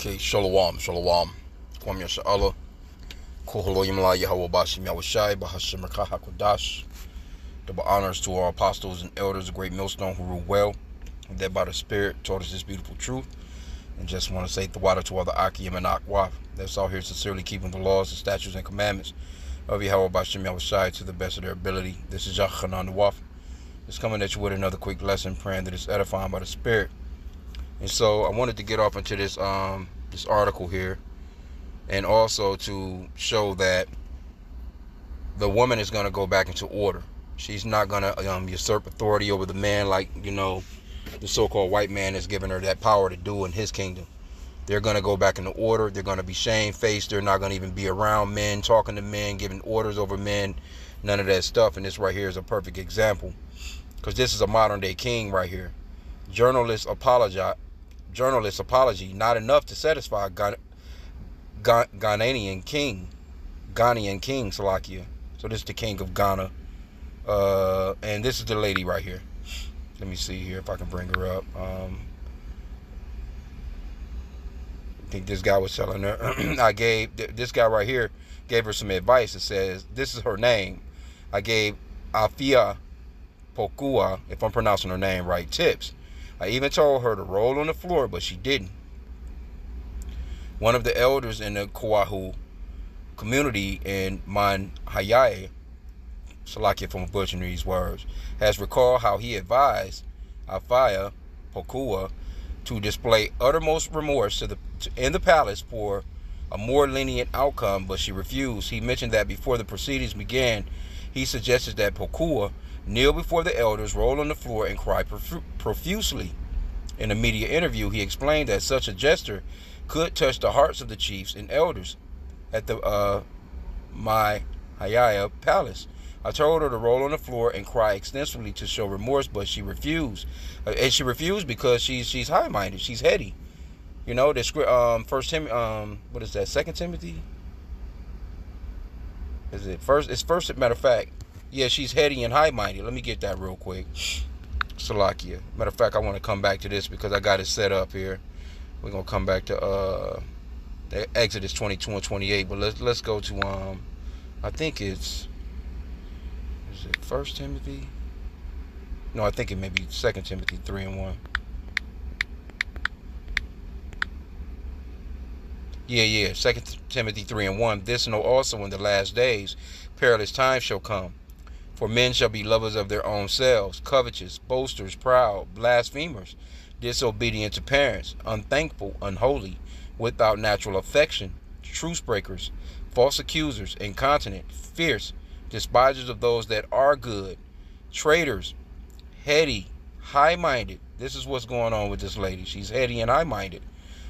Okay, Shalom, Shalom. Kwam Yasha'Allah. Kuhalo Yimla Yahweh Bashim Yahushai Bahashim Rakaha Kodash. Double honors to our apostles and elders, the great millstone who rule well, that by the Spirit taught us this beautiful truth. And just want to say the water to all the H.I.M and Akwaf that's out here sincerely keeping the laws, the statutes, and commandments of Yahweh Bashim Yahushai to the best of their ability. This is Yachanan the Waf. It's coming at you with another quick lesson, praying that it's edifying by the Spirit. And so I wanted to get off into this this article here, and also to show that the woman is going to go back into order. She's not going to usurp authority over the man like, the so-called white man is giving her that power to do in his kingdom. They're going to go back into order. They're going to be shamefaced. They're not going to even be around men, talking to men, giving orders over men, none of that stuff. And this right here is a perfect example, because this is a modern day king right here. Journalist apology, not enough to satisfy Ghanaian king, Salakia. So this is the king of Ghana, and this is the lady right here. Let me see here if I can bring her up. I think this guy was telling her. This guy right here gave her some advice. It says, this is her name. I gave Ms Pokua, if I'm pronouncing her name right, tips. I even told her to roll on the floor, but she didn't. One of the elders in the Kauahu community in Manhye, Salakia from butchering these words, has recalled how he advised Ms Pokua to display uttermost remorse in the palace for a more lenient outcome, but she refused. He mentioned that before the proceedings began, he suggested that Pokua kneel before the elders, roll on the floor, and cry profusely. In a media interview, he explained that such a gesture could touch the hearts of the chiefs and elders at the Manhye Palace. I told her to roll on the floor and cry extensively to show remorse, but she refused. And she refused because she's high-minded. She's heady. The script, First Timothy, what is that? 2 Timothy? Is it first? It's first. Matter of fact, yeah, she's heady and high-minded. Let me get that real quick. Salakia. Matter of fact, I want to come back to this because I got it set up here. We're gonna come back to Exodus 22 and 28, but let's go to I think is it 1 Timothy? No, I think it may be 2 Timothy 3 and 1. Yeah, 2 Timothy 3 and 1. This know also in the last days perilous times shall come. For men shall be lovers of their own selves, covetous, boasters, proud, blasphemers, disobedient to parents, unthankful, unholy, without natural affection, truce breakers, false accusers, incontinent, fierce, despisers of those that are good, traitors, heady, high-minded. This is what's going on with this lady. She's heady and high-minded.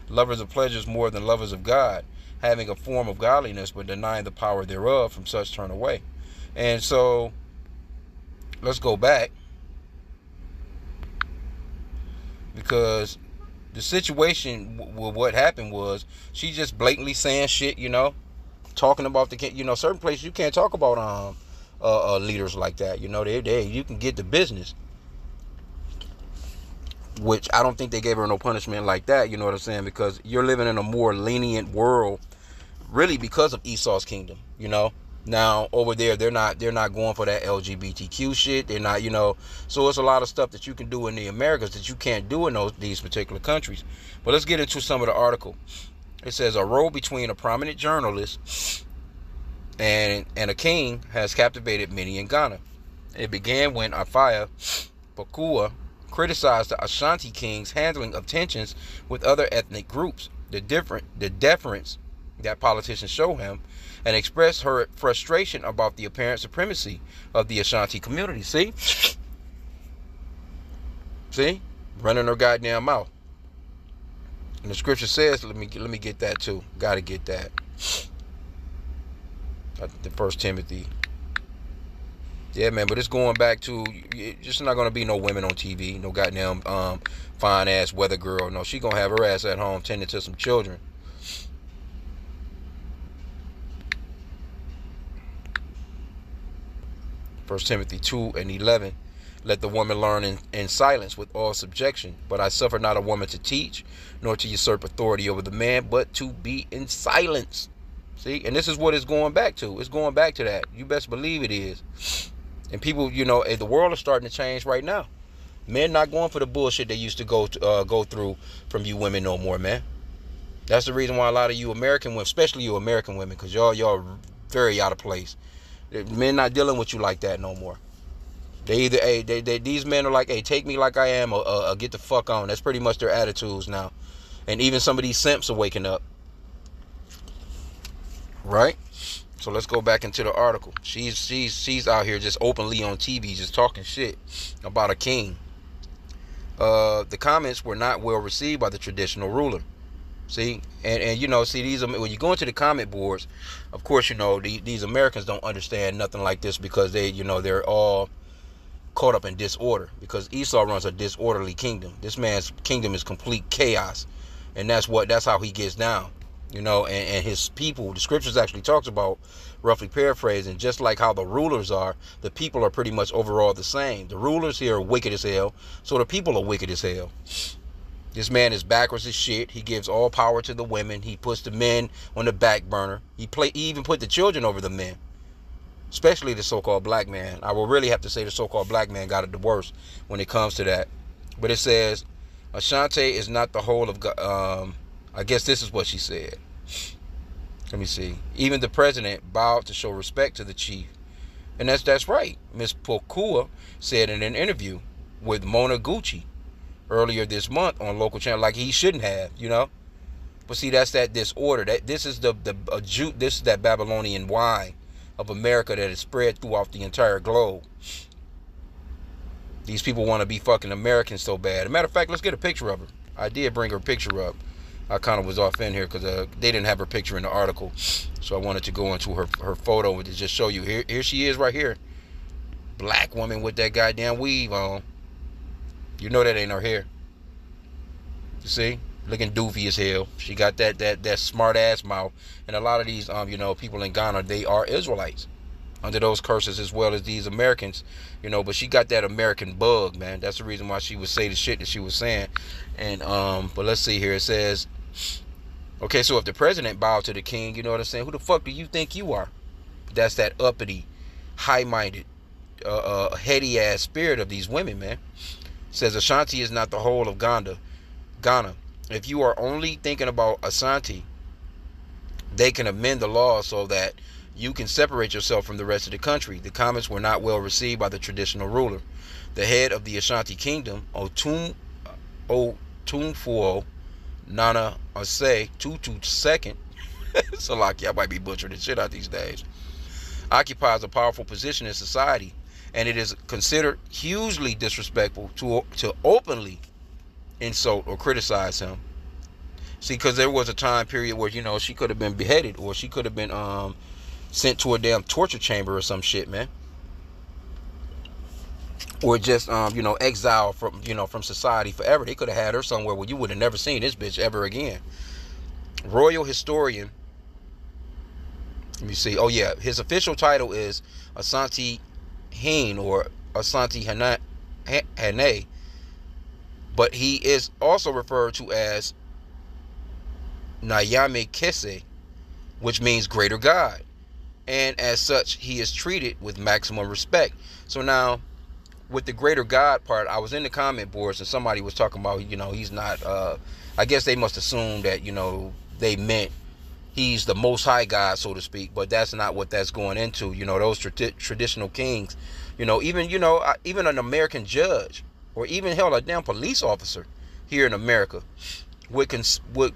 Lovers of pleasures more than lovers of God, having a form of godliness but denying the power thereof. From such turn away. And so let's go back, because the situation with what happened was she just blatantly saying shit, talking about the, certain places you can't talk about leaders like that. You can get the business, which I don't think they gave her no punishment like that. You know what I'm saying? Because you're living in a more lenient world, really, because of Esau's kingdom. Now over there, they're not going for that LGBTQ shit. They're not, so it's a lot of stuff that you can do in the Americas that you can't do in these particular countries. But let's get into some of the article. It says a row between a prominent journalist and a king has captivated many in Ghana. It began when Ms Pokua criticized the Ashanti king's handling of tensions with other ethnic groups, the deference that politicians show him, and expressed her frustration about the apparent supremacy of the Ashanti community. See, running her goddamn mouth. And the scripture says, let me get that too. Got to get that. The 1 Timothy. Yeah, man, but it's going back to, just not going to be no women on TV, no goddamn fine ass weather girl. No, she going to have her ass at home tending to some children. 1 Timothy 2 and 11. Let the woman learn in silence with all subjection. But I suffer not a woman to teach, nor to usurp authority over the man, but to be in silence. See, and this is what it's going back to. It's going back to that. You best believe it is. And people, the world is starting to change right now. Men not going for the bullshit they used to go through from you women no more, man. That's the reason why a lot of you American women, especially you American women, because y'all very out of place. Men not dealing with you like that no more. They either, hey, these men are like, hey, take me like I am, or get the fuck on. That's pretty much their attitudes now. And even some of these simps are waking up. Right? So let's go back into the article. She's out here just openly on TV, just talking shit about a king. The comments were not well received by the traditional ruler. See, and these, when you go into the comment boards, of course, these Americans don't understand nothing like this because they're all caught up in disorder, because Esau runs a disorderly kingdom. This man's kingdom is complete chaos, and that's how he gets down. And his people, the scriptures actually talks about, roughly paraphrasing, just like how the rulers are, the people are pretty much overall the same. The rulers here are wicked as hell, so the people are wicked as hell. This man is backwards as shit. He gives all power to the women. He puts the men on the back burner. He even put the children over the men, especially the so-called black man. I will really have to say the so-called black man got it the worst when it comes to that. But it says, Ashanti is not the whole of God. I guess this is what she said. Let me see. Even the president bowed to show respect to the chief. And that's right. Ms Pokua said in an interview with Mona Gucci earlier this month on local channel, like he shouldn't have, But see, that's that disorder. This is this is that Babylonian wine of America that is spread throughout the entire globe. These people want to be fucking Americans so bad. As a matter of fact, let's get a picture of her. I did bring her picture up. I kind of was off in here because they didn't have her picture in the article, so I wanted to go into her photo and to just show you. Here she is right here. Black woman with that goddamn weave on. You know that ain't her hair. You see? Looking doofy as hell. She got that smart ass mouth. And a lot of these people in Ghana, they are Israelites, under those curses, as well as these Americans, but she got that American bug, man. That's the reason why she would say the shit that she was saying. And but let's see here. It says, okay, so if the president bowed to the king, you know what I'm saying? Who the fuck do you think you are? That's that uppity, high-minded, heady ass spirit of these women, man. It says Ashanti is not the whole of Ghana. If you are only thinking about Ashanti, they can amend the law so that you can separate yourself from the rest of the country. The comments were not well received by the traditional ruler. The head of the Ashanti kingdom, Otumfuo Nana Ose Tutu II, Salaki, I might be butchering the shit out these days, occupies a powerful position in society, and it is considered hugely disrespectful to openly insult or criticize him. See, because there was a time period where, she could have been beheaded, or she could have been sent to a damn torture chamber or some shit, man. Or just, exiled from society forever. They could have had her somewhere where you would have never seen this bitch ever again. Royal historian. Let me see. Oh, yeah. His official title is Asantehene, or Asantehene. But he is also referred to as Nyame Kese, which means greater God. And as such, he is treated with maximum respect. So now, with the greater God part, I was in the comment boards and somebody was talking about, he's not, I guess they must assume that, they meant he's the most high God, so to speak. But that's not what that's going into. Those traditional kings, even an American judge, or even hell, a damn police officer here in America would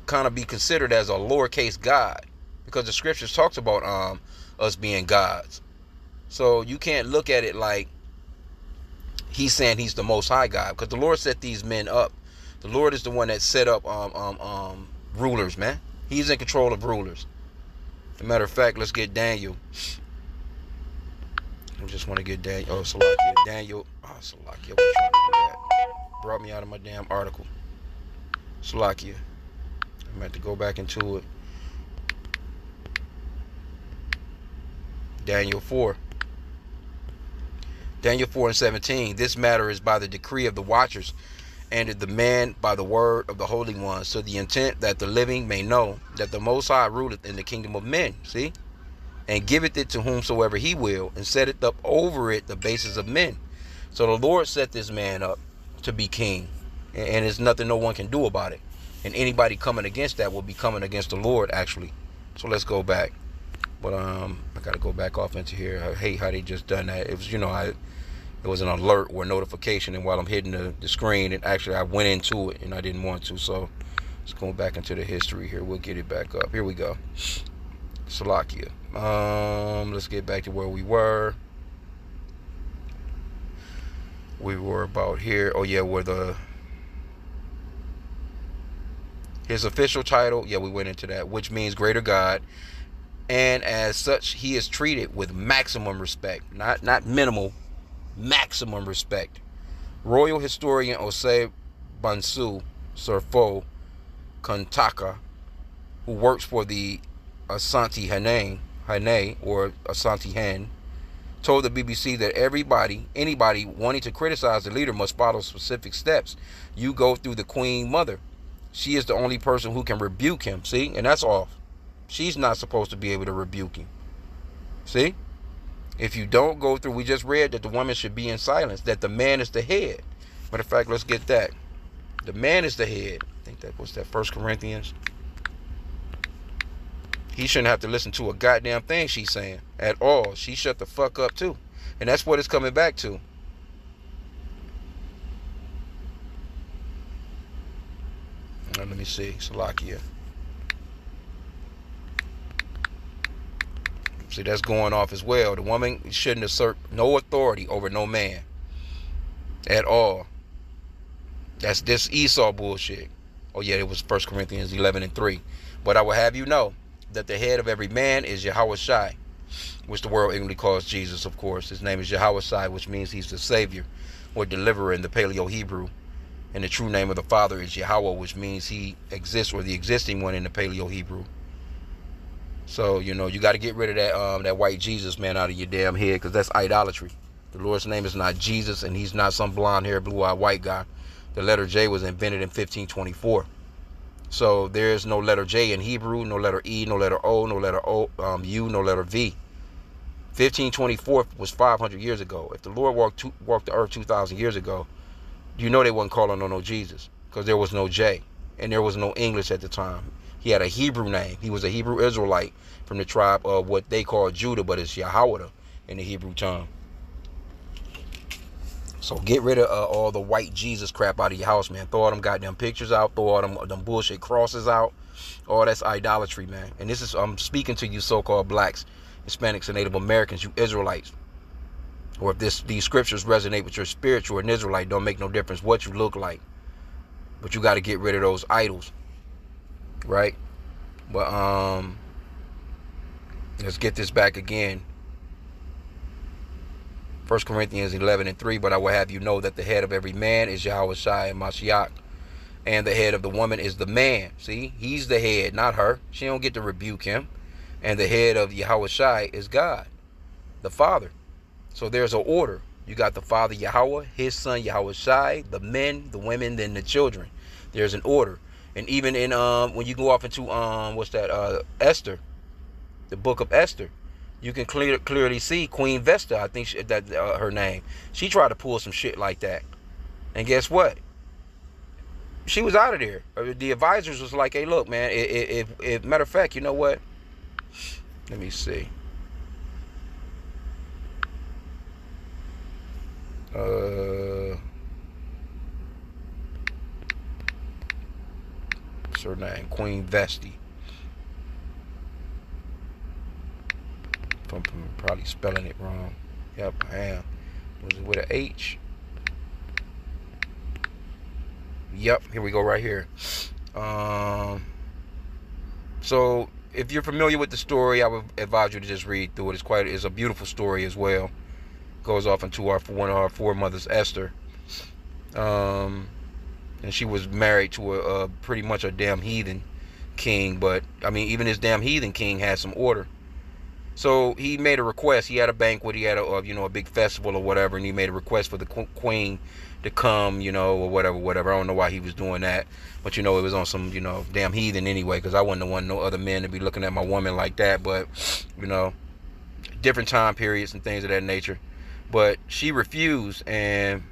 kind of be considered as a lowercase God, because the scriptures talks about us being gods. So you can't look at it like he's saying he's the most high God, because the Lord set these men up. The Lord is the one that set up rulers, man. He's in control of rulers. As a matter of fact, let's get Daniel. I just want to get Daniel. Oh, Salakia. Daniel. Oh, Salakia. We're trying to do that. Brought me out of my damn article. Salakia. I'm about to go back into it. Daniel 4. Daniel 4:17. This matter is by the decree of the watchers, and the man by the word of the Holy One, so the intent that the living may know that the Most High ruleth in the kingdom of men. See? And giveth it to whomsoever he will, and setteth up over it the basis of men. So the Lord set this man up to be king, and there's nothing no one can do about it. And anybody coming against that will be coming against the Lord, actually. So let's go back. But I gotta go back off into here. I hate how they just done that. It was, it was an alert or a notification, and while I'm hitting the screen, and actually I went into it and I didn't want to. So let's go back into the history here. We'll get it back up. Here we go. Salakia. Let's get back to where we were. We were about here. Oh yeah, where his official title. Yeah, we went into that, which means greater God, and as such, he is treated with maximum respect, not minimal, maximum respect. Royal historian Osei Bansu Surfo Kantaka, who works for the Asantehene or Asantehene, told the BBC that anybody wanting to criticize the leader must follow specific steps. You go through the Queen Mother. She is the only person who can rebuke him. See? And that's off. She's not supposed to be able to rebuke him. See? If you don't go through, we just read that the woman should be in silence, that the man is the head. Matter of fact, let's get that. The man is the head. I think that was that 1 Corinthians. He shouldn't have to listen to a goddamn thing she's saying at all. She shut the fuck up too. And that's what it's coming back to. Let me see. Salakia. See, that's going off as well. The woman shouldn't assert no authority over no man at all. That's this Esau bullshit. Oh yeah, it was 1 Corinthians 11:3. But I will have you know that the head of every man is Yahweh, which the world English calls Jesus, of course. His name is Yahweh, which means he's the Savior or deliverer in the Paleo-Hebrew. And the true name of the Father is Yahweh, which means he exists, or the existing one in the Paleo-Hebrew. So, you got to get rid of that white Jesus, man, out of your damn head, because that's idolatry. The Lord's name is not Jesus, and he's not some blonde-haired, blue-eyed white guy. The letter J was invented in 1524. So there's no letter J in Hebrew, no letter E, no letter O, no letter U, no letter V. 1524 was 500 years ago. If the Lord walked the earth 2,000 years ago, they wasn't calling on no Jesus, because there was no J, and there was no English at the time. He had a Hebrew name. He was a Hebrew Israelite from the tribe of what they call Judah, but it's Yahweh in the Hebrew tongue. So get rid of all the white Jesus crap out of your house, man. Throw all them goddamn pictures out. Throw all them bullshit crosses out. All that's idolatry, man. And I'm speaking to you so-called blacks, Hispanics, and Native Americans, you Israelites. Or if these scriptures resonate with your spirit, you're an Israelite. Don't make no difference what you look like. But you got to get rid of those idols. Right? But let's get this back again. 1 Corinthians 11:3, but I will have you know that the head of every man is Yahweh and Mashiach, and the head of the woman is the man. See, he's the head, not her. She don't get to rebuke him. And the head of Yahweh is God, the Father. So there's an order. You got the Father Yahweh, his son Yahweh, the men, the women, then the children. There's an order. And even in when you go off into Esther, the book of Esther, you can clearly see Queen Vesta, I think that her name. She tried to pull some shit like that. And guess what? She was out of there. The advisors was like, hey, look, man, if matter of fact, you know what? Let me see. What's her name? Queen Vesti. I'm probably spelling it wrong. Yep, I am. Was it with an H? Yep, here we go right here. So if you're familiar with the story, I would advise you to just read through it. It's a beautiful story as well. Goes off into one of our foremothers, Esther. And she was married to a pretty much a damn heathen king, but I mean, even this damn heathen king had some order. So he made a request. He had a banquet. He had a big festival or whatever, and he made a request for the queen to come, or whatever. I don't know why he was doing that, but it was on some, damn heathen anyway. Because I wouldn't want no other men to be looking at my woman like that. But, different time periods and things of that nature. But she refused, and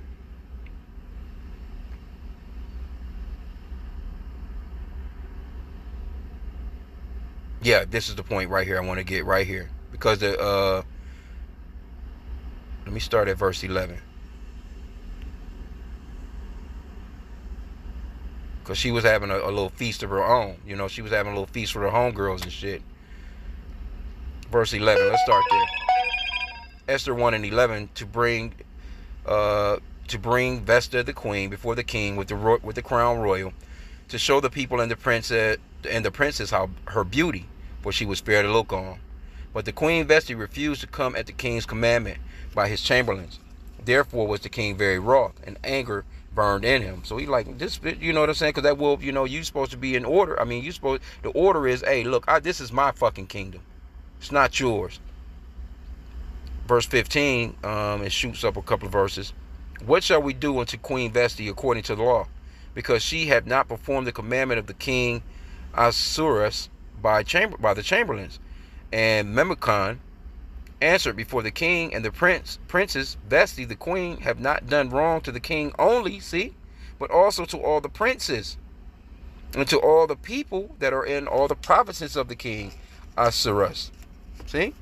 yeah, this is the point right here I want to get right here. Because let me start at verse 11. Because she was having a little feast of her own. She was having a little feast with her homegirls and shit. Verse 11, let's start there. Esther 1:11, to bring Vesta the queen before the king with the crown royal, to show the people and the princess how her beauty, for she was fair to look on. But the queen Vesta refused to come at the king's commandment by his chamberlains. Therefore was the king very wroth, and anger burned in him. So he like, this, you know what I'm saying? Because that will, you supposed to be in order. I mean, the order is, hey, look, this is my fucking kingdom. It's not yours. Verse 15, it shoots up a couple of verses. What shall we do unto Queen Vesti according to the law? Because she had not performed the commandment of the king Ahasuerus by the chamberlains. And Memucan answered before the king and the princess Vesti the queen have not done wrong to the king only, but also to all the princes and to all the people that are in all the provinces of the king Ahasuerus. See?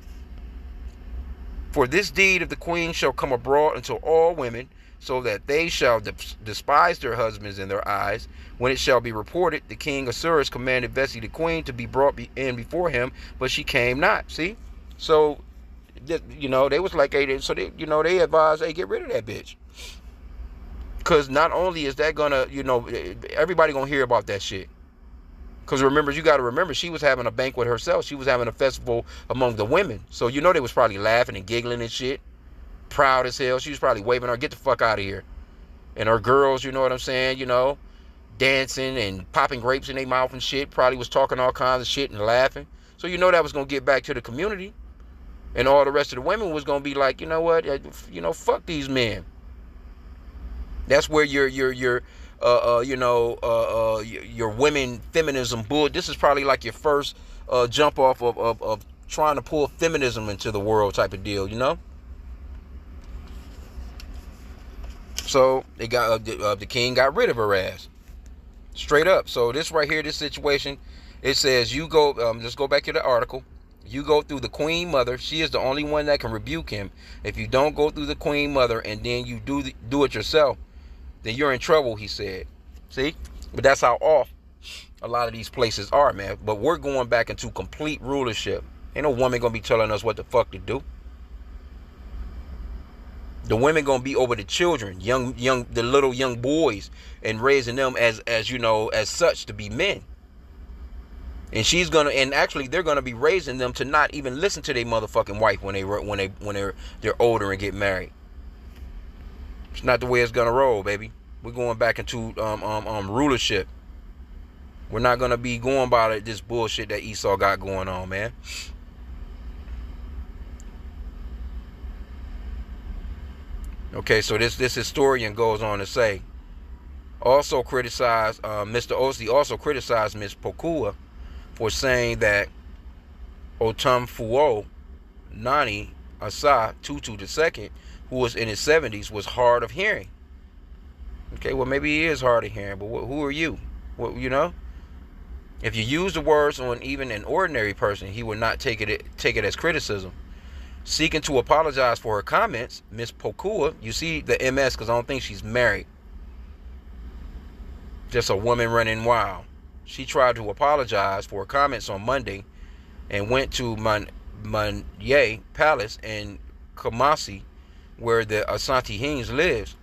For this deed of the queen shall come abroad unto all women, so that they shall despise their husbands in their eyes. When it shall be reported, the king Ahasuerus commanded Vesti the queen to be brought in before him, but she came not. See? So, they was like, hey, so they advised, hey, get rid of that bitch. Because not only is that gonna, everybody gonna hear about that shit. Because you got to remember, she was having a banquet herself. She was having a festival among the women. So, they was probably laughing and giggling and shit. Proud as hell. She was probably waving her, get the fuck out of here. And her girls, you know what I'm saying, dancing and popping grapes in their mouth and shit. Probably was talking all kinds of shit and laughing. So, that was going to get back to the community. And all the rest of the women was going to be like, you know what, fuck these men. That's where your women feminism bull. This is probably like your first jump off of trying to pull feminism into the world type of deal, So they got the king got rid of her ass, straight up. So this right here, this situation, it says you go. Let's go back to the article. You go through the queen mother. She is the only one that can rebuke him. If you don't go through the queen mother and then you do it yourself, then you're in trouble, he said. See? But that's how off a lot of these places are, man. But we're going back into complete rulership. Ain't no woman gonna be telling us what the fuck to do. The women gonna be over the children, the little young boys, and raising them as such to be men. And actually they're gonna be raising them to not even listen to their motherfucking wife when they're older and get married. It's not the way it's gonna roll, baby. We're going back into rulership. We're not gonna be going by this bullshit that Esau got going on, man. Okay, so this historian goes on to say, also criticized Mr. Osi also criticized Ms Pokua for saying that Otumfuo Nani Asa Tutu II, who was in his 70s, was hard of hearing. Okay, well, maybe he is hard of hearing, but who are you? If you use the words on even an ordinary person, he would not take it as criticism. Seeking to apologize for her comments, Ms. Pokua, you see the MS because I don't think she's married. Just a woman running wild. She tried to apologize for her comments on Monday and went to Manhye Palace in Kumasi, where the Asantehene lives.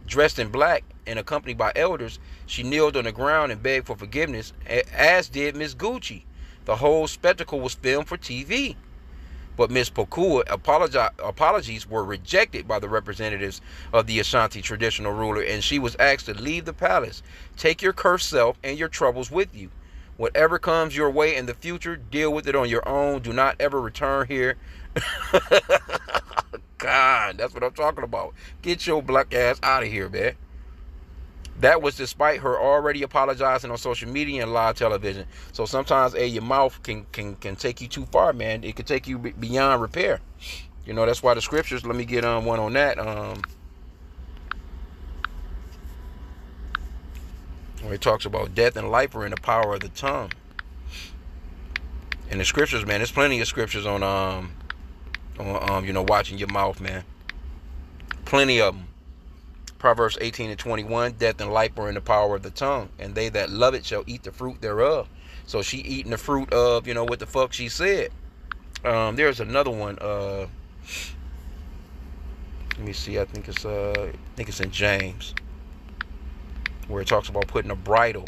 Dressed in black and accompanied by elders, she kneeled on the ground and begged for forgiveness, as did Ms. Gucci. The whole spectacle was filmed for TV. But Ms. Pokua apologies were rejected by the representatives of the Ashanti traditional ruler, and she was asked to leave the palace. Take your cursed self and your troubles with you. Whatever comes your way in the future, deal with it on your own. Do not ever return here. God, that's what I'm talking about. Get your black ass out of here, man. That was despite her already apologizing on social media and live television. So sometimes, your mouth can take you too far, man. It can take you beyond repair. You know, that's why the scriptures, let me get one on that. Where it talks about death and life are in the power of the tongue. And the scriptures, man, there's plenty of scriptures on watching your mouth, man. Plenty of them. Proverbs 18:21, death and life are in the power of the tongue, and they that love it shall eat the fruit thereof. So she eating the fruit of, what the fuck she said. There's another one. Let me see. I think it's in James, where it talks about putting a bridle.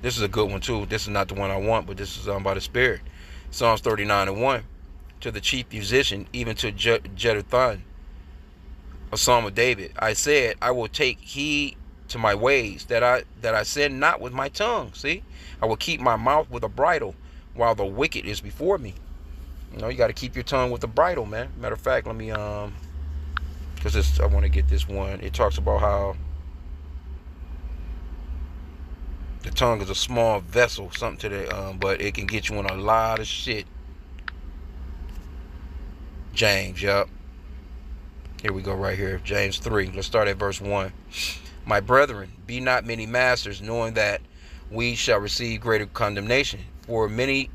This is a good one too. This is not the one I want, but this is by the Spirit. Psalms 39:1. To the chief musician, even to Jeduthun, a psalm of David. I said, I will take heed to my ways, that I sin not with my tongue. See, I will keep my mouth with a bridle, while the wicked is before me. You got to keep your tongue with a bridle, man. Matter of fact, let me because I want to get this one. It talks about how the tongue is a small vessel, something to that, but it can get you in a lot of shit. James, yep. Here we go right here. James 3. Let's start at verse 1. My brethren, be not many masters, knowing that we shall receive greater condemnation. For in many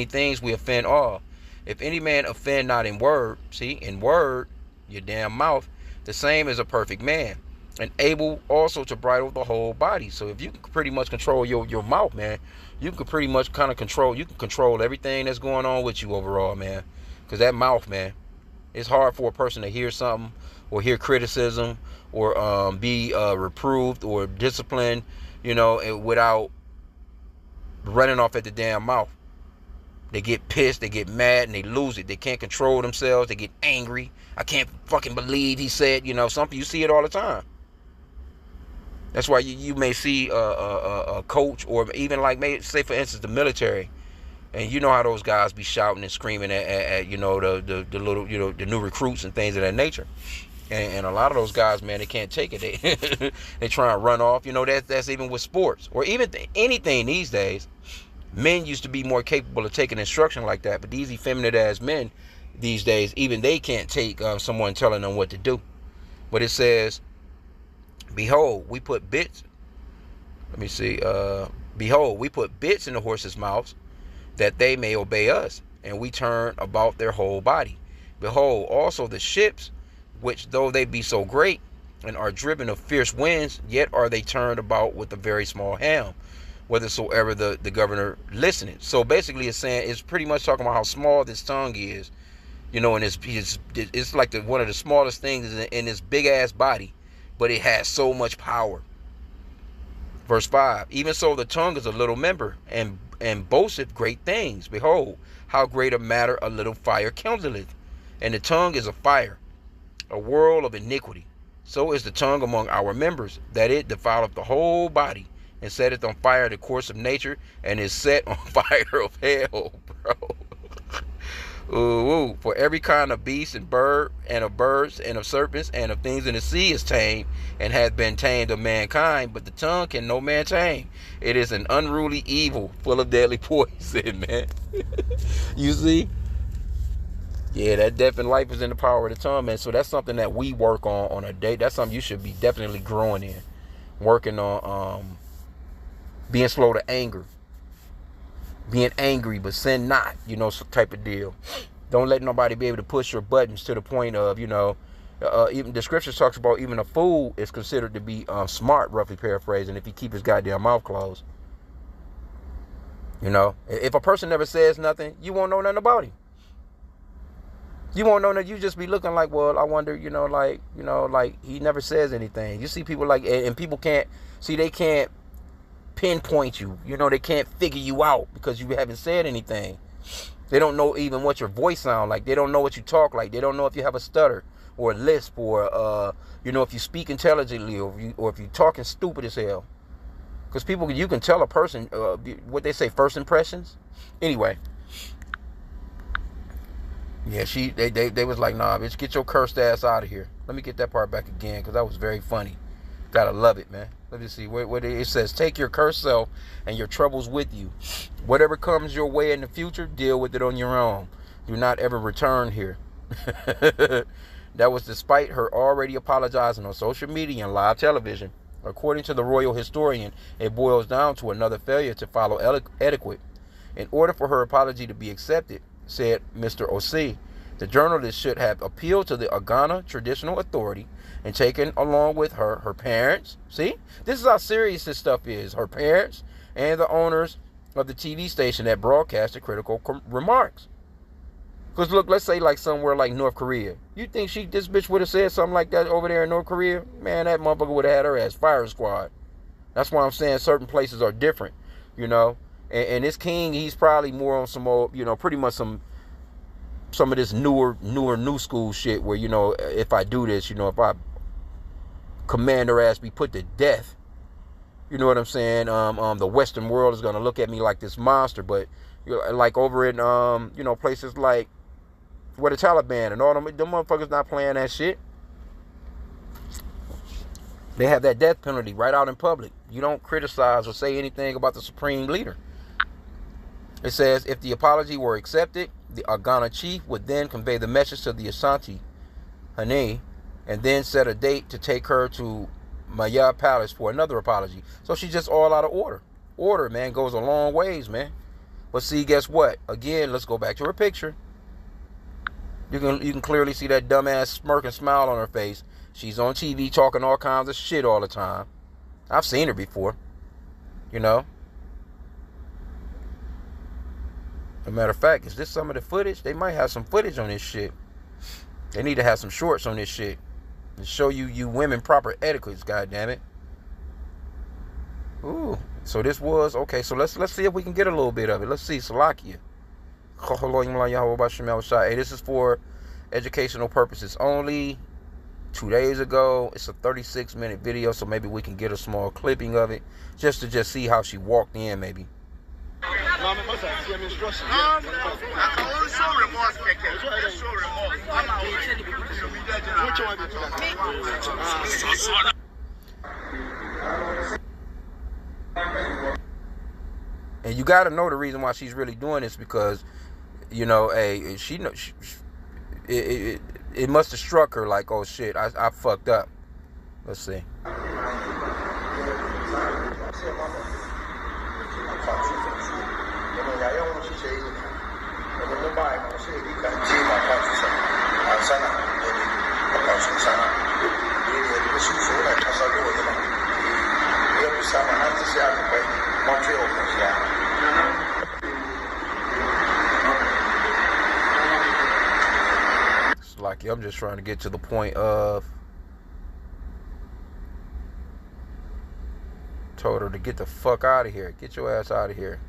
things we offend all. If any man offend not in word, in word, your damn mouth, the same is a perfect man, and able also to bridle the whole body. So if you can pretty much control your mouth, man, you can pretty much control everything that's going on with you overall, man. Because that mouth, man, it's hard for a person to hear something or hear criticism or be reproved or disciplined, without running off at the damn mouth. They get pissed, they get mad, and they lose it. They can't control themselves. They get angry. I can't fucking believe he said, something. You see it all the time. That's why you may see a coach, or even say for instance the military, and you know how those guys be shouting and screaming at the little the new recruits and things of that nature, and a lot of those guys, man, they can't take it. They try and run off. That's even with sports or even anything these days. Men used to be more capable of taking instruction like that, but these effeminate ass men these days, even they can't take someone telling them what to do. But it says, behold, we put bits. Let me see. Behold, we put bits in the horses' mouths, that they may obey us, and we turn about their whole body. Behold, also the ships, which though they be so great, and are driven of fierce winds, yet are they turned about with a very small helm, whithersoever the governor listeneth. So basically it's pretty much talking about how small this tongue is, and it's like one of the smallest things in this big ass body, but it has so much power. Verse 5, even so the tongue is a little member, and boasteth great things. Behold, how great a matter a little fire kindleth. And the tongue is a fire, a whirl of iniquity. So is the tongue among our members, that it defileth the whole body, and setteth on fire the course of nature, and is set on fire of hell, bro. Ooh, for every kind of beast and bird, and of birds, and of serpents, and of things in the sea is tamed, and hath been tamed of mankind, but the tongue can no man tame. It is an unruly evil, full of deadly poison, man. You see? Yeah, that death and life is in the power of the tongue, man. So that's something that we work on a day. That's something you should be definitely growing in. Working on being slow to anger. Being angry, but sin not, some type of deal. Don't let nobody be able to push your buttons to the point of, even the scriptures talks about even a fool is considered to be smart, roughly paraphrasing, if he keep his goddamn mouth closed. If a person never says nothing, you won't know nothing about him. You won't know that. You just be looking like, well, I wonder, like he never says anything. You see people and people can't see, they can't pinpoint you. They can't figure you out because you haven't said anything. They don't know even what your voice sounds like. They don't know what you talk like. They don't know if you have a stutter or lisp, or you know, if you speak intelligently, or if you talking stupid as hell. Because people, you can tell a person what they say, first impressions. Anyway, yeah, they was like, nah, bitch, get your cursed ass out of here. Let me get that part back again, because that was very funny. Gotta love it, man. Let me see what it says. Take your cursed self and your troubles with you. Whatever comes your way in the future, deal with it on your own. Do not ever return here. That was despite her already apologizing on social media and live television. According to the royal historian, it boils down to another failure to follow etiquette. In order for her apology to be accepted, said Mr. Osei, the journalist should have appealed to the Ghana traditional authority and taken along with her parents. See? This is how serious this stuff is. Her parents and the owners of the TV station that broadcasted critical remarks. Because look, let's say like somewhere like North Korea. You think this bitch would have said something like that over there in North Korea? Man, that motherfucker would have had her ass fire squad. That's why I'm saying certain places are different, you know. And this king, he's probably more on some old, you know, pretty much some of this new school shit where, you know, if I do this, you know, if I command her ass be put to death, you know what I'm saying? The Western world is gonna look at me like this monster. But you know, like over in you know, places like where the Taliban and all them motherfuckers not playing that shit. They have that death penalty right out in public. You don't criticize or say anything about the supreme leader. It says, if the apology were accepted, the Ghana chief would then convey the message to the Asantehene and then set a date to take her to Manhye Palace for another apology. So she's just all out of order. Order, man, goes a long ways, man. But see, guess what? Again, let's go back to her picture. You can clearly see that dumbass smirk and smile on her face. She's on TV talking all kinds of shit all the time. I've seen her before, you know. As a matter of fact, is this some of the footage? They might have some footage on this shit. They need to have some shorts on this shit to show you women proper etiquette, goddammit. Ooh, so this was okay. So let's see if we can get a little bit of it. Let's see, Salakia. Hey, this is for educational purposes only. 2 days ago, it's a 36-minute video, so maybe we can get a small clipping of it just to see how she walked in, maybe. And you got to know the reason why she's really doing this, because, you know, hey, it must have struck her like, oh shit, I fucked up. Let's see. It's like, I'm just trying to get to the point of, told her to get the fuck out of here. Get your ass out of here.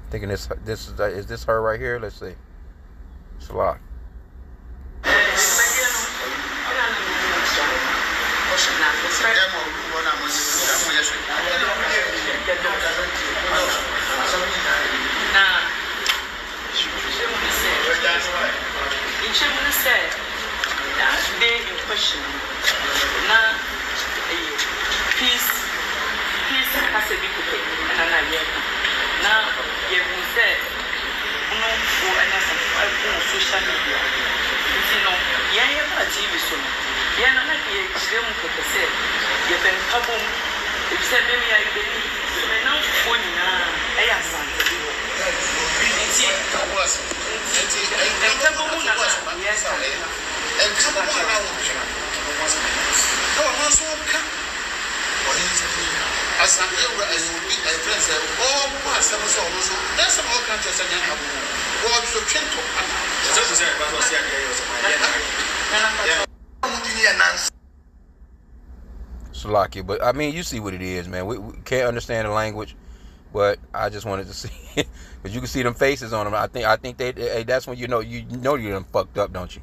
Thinking is this her right here? Let's see. It's a lot. Day in question. Now, peace has a big effect. Now, you said, no, and social media. You know, yeah, TV show. Yeah, not like you said, you've been trouble. If you said, maybe I didn't know for you now. I am Asantehene. And come on, as I'm here, I will be a friend. Oh, pass some of those. That's all countries and have what to change to Salakia, but I mean, you see what it is, man. We can't understand the language. But I just wanted to see, because you can see them faces on them. I think they, hey, that's when you know you done fucked up, don't you?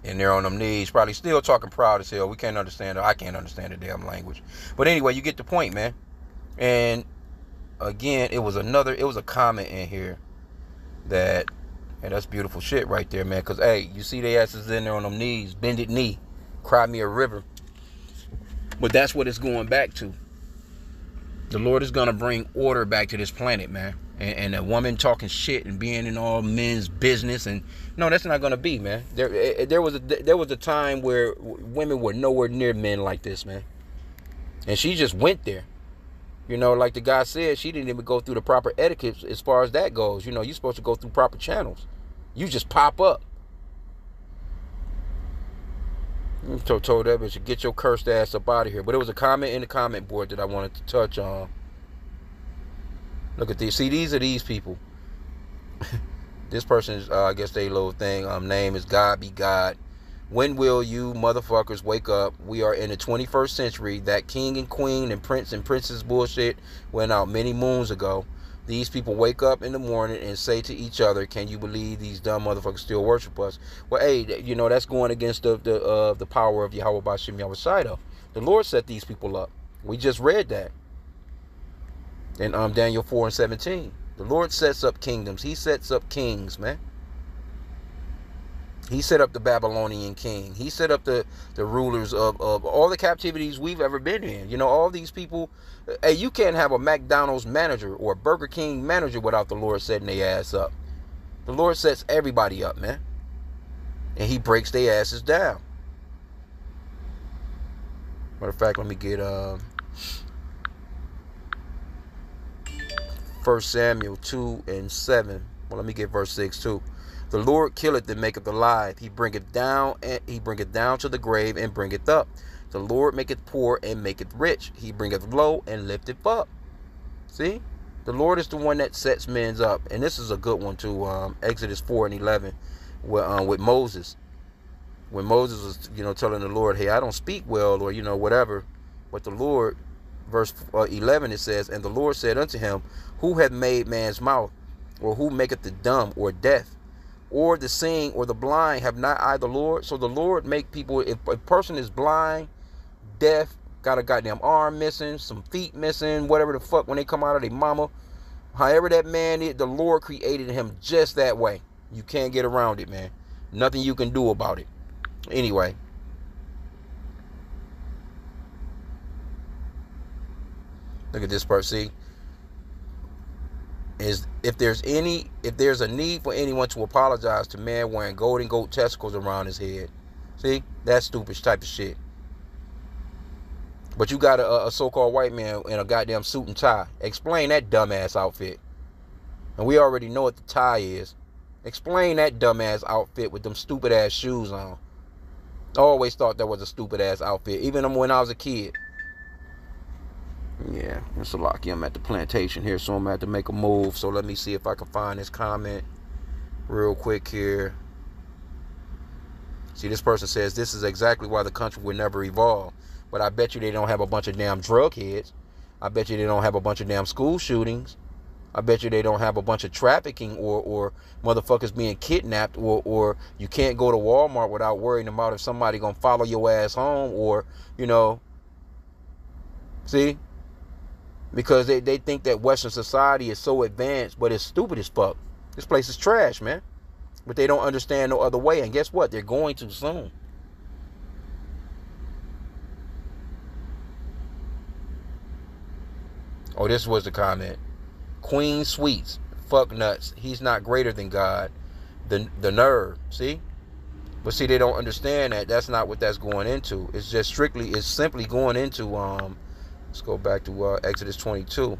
And they're on them knees, probably still talking proud as hell. We can't understand it. I can't understand the damn language. But anyway, you get the point, man. And again, it was a comment in here that, and that's beautiful shit right there, man. Because, hey, you see they asses in there on them knees, bended knee, cry me a river. But that's what it's going back to. The Lord is going to bring order back to this planet, man. And a woman talking shit and being in all men's business, and no, that's not going to be, man. There was a time where women were nowhere near men like this, man. And she just went there. You know, like the guy said, she didn't even go through the proper etiquette as far as that goes. You know, you're supposed to go through proper channels. You just pop up. Told that bitch to get your cursed ass up out of here. But it was a comment in the comment board that I wanted to touch on. Look at these. See, these are these people. This person's, I guess they little thing, name is God Be God. When will you motherfuckers wake up? We are in the 21st century. That king and queen and prince and princess bullshit went out many moons ago. These people wake up in the morning and say to each other, can you believe these dumb motherfuckers still worship us? Well, hey, you know, that's going against the power of Yahweh Bashim Yahushai. The Lord set these people up. We just read that in Daniel 4:17. The Lord sets up kingdoms. He sets up kings, man. He set up the Babylonian king. He set up the rulers of all the captivities we've ever been in. You know, all these people. Hey, you can't have a McDonald's manager or a Burger King manager without the Lord setting their ass up. The Lord sets everybody up, man. And he breaks their asses down. Matter of fact, let me get 1 Samuel 2:7. Well, let me get verse 6 too. The Lord killeth and maketh alive. He bringeth down to the grave and bringeth up. The Lord maketh poor and maketh rich. He bringeth low and lifteth up. See? The Lord is the one that sets men up. And this is a good one too. Exodus 4:11 with Moses. When Moses was, you know, telling the Lord, hey, I don't speak well, or, you know, whatever. But the Lord, verse 11, it says, and the Lord said unto him, who hath made man's mouth? Or who maketh the dumb or deaf? Or the seeing or the blind? Have not I the Lord? So the Lord make people, if a person is blind, deaf, got a goddamn arm missing, some feet missing, whatever the fuck, when they come out of their mama, however that man is, the Lord created him just that way. You can't get around it, man. Nothing you can do about it. Anyway. Look at this part, see? Is if there's a need for anyone to apologize to man wearing golden goat testicles around his head. See? That's stupid type of shit. But you got a so-called white man in a goddamn suit and tie. Explain that dumbass outfit. And we already know what the tie is. Explain that dumbass outfit with them stupid ass shoes on. I always thought that was a stupid ass outfit, even when I was a kid. Yeah, it's a lucky I'm at the plantation here, so I'm going to have to make a move. So let me see if I can find this comment real quick here. See, this person says this is exactly why the country will never evolve. But I bet you they don't have a bunch of damn drug heads. I bet you they don't have a bunch of damn school shootings. I bet you they don't have a bunch of trafficking or motherfuckers being kidnapped, or you can't go to Walmart without worrying about if somebody gonna follow your ass home, or, you know, see? Because they think that Western society is so advanced, but it's stupid as fuck. This place is trash, man. But they don't understand no other way, and guess what? They're going to soon. Oh, this was the comment. Queen Sweets, fuck nuts. He's not greater than God. The nerve, see? But see, they don't understand that. That's not what that's going into. It's just it's simply going into, let's go back to Exodus 22.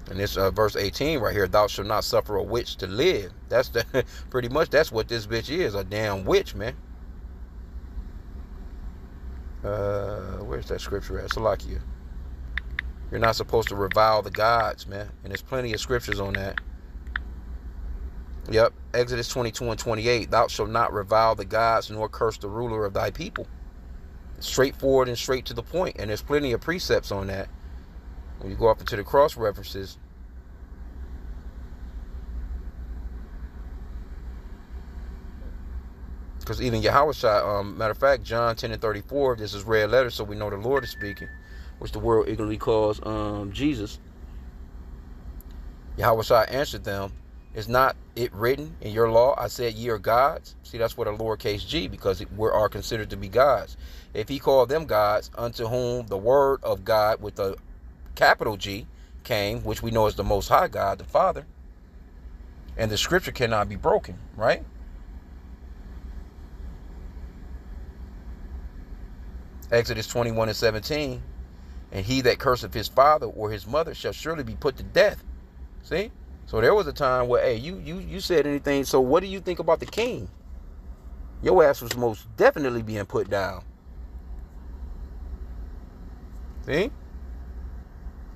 And this verse 18 right here, thou shalt not suffer a witch to live. That's the pretty much that's what this bitch is, a damn witch, man. Where's that scripture at? Salakia. You're not supposed to revile the gods, man. And there's plenty of scriptures on that. Yep. Exodus 22 and 28. Thou shalt not revile the gods nor curse the ruler of thy people. Straightforward and straight to the point. And there's plenty of precepts on that. When you go up into the cross references. Because even Yahweh, matter of fact, John 10 and 34, this is red letters, so we know the Lord is speaking, which the world ignorantly calls Jesus. Yahweh answered them, is not it written in your law, I said ye are gods? See, that's what a lowercase g, because we are considered to be gods. If he called them gods, unto whom the word of God with a capital G came, which we know is the Most High God, the Father, and the scripture cannot be broken, right? Exodus 21 and 17, and he that curseth his father or his mother shall surely be put to death. See? So there was a time where, hey, you said anything, so what do you think about the king? Your ass was most definitely being put down. See?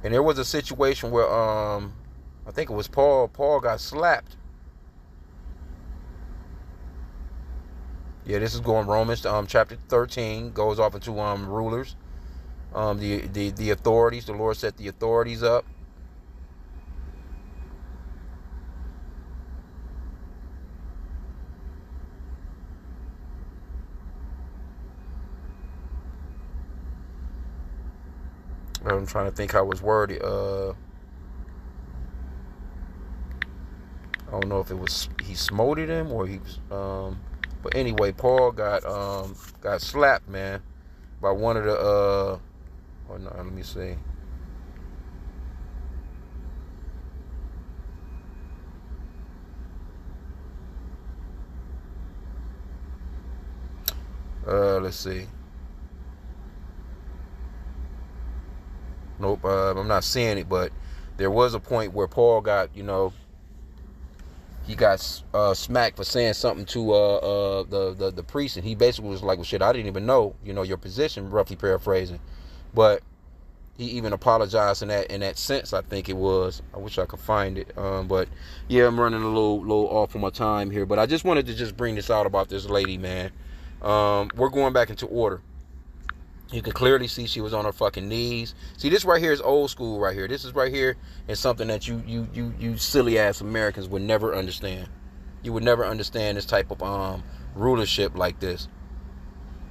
And there was a situation where, I think it was Paul got slapped. Yeah, this is going Romans chapter 13, goes off into rulers, the authorities. The Lord set the authorities up. I'm trying to think how it was worded. I don't know if it was he smoted him or he was but anyway, Paul got slapped, man, by one of the oh no, let me see. Let's see. Nope, I'm not seeing it, but there was a point where Paul got, he got smacked for saying something to the priest, and he basically was like, well, shit, I didn't even know, your position, roughly paraphrasing. But he even apologized in that sense, I think it was. I wish I could find it. But yeah, I'm running a little off on my time here, but I just wanted to just bring this out about this lady, man. We're going back into order. You can clearly see she was on her fucking knees. See, this right here is old school right here. This is right here is something that you silly ass Americans would never understand. You would never understand this type of rulership like this.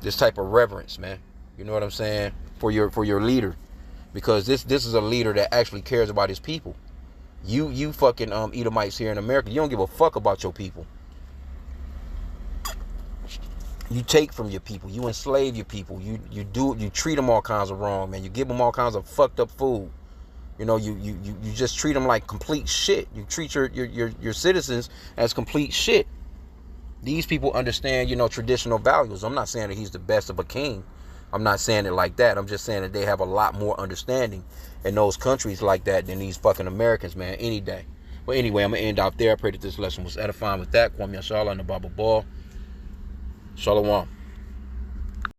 This type of reverence, man. You know what I'm saying? For your leader. Because this is a leader that actually cares about his people. You fucking Edomites here in America, you don't give a fuck about your people. You take from your people. You enslave your people. You treat them all kinds of wrong, man. You give them all kinds of fucked up food. You just treat them like complete shit. You treat your citizens as complete shit. These people understand, traditional values. I'm not saying that he's the best of a king. I'm not saying it like that. I'm just saying that they have a lot more understanding in those countries like that than these fucking Americans, man, any day. But anyway, I'm going to end out there. I pray that this lesson was edifying with that. Kwame Yashala and the Bible Ball. Shalom.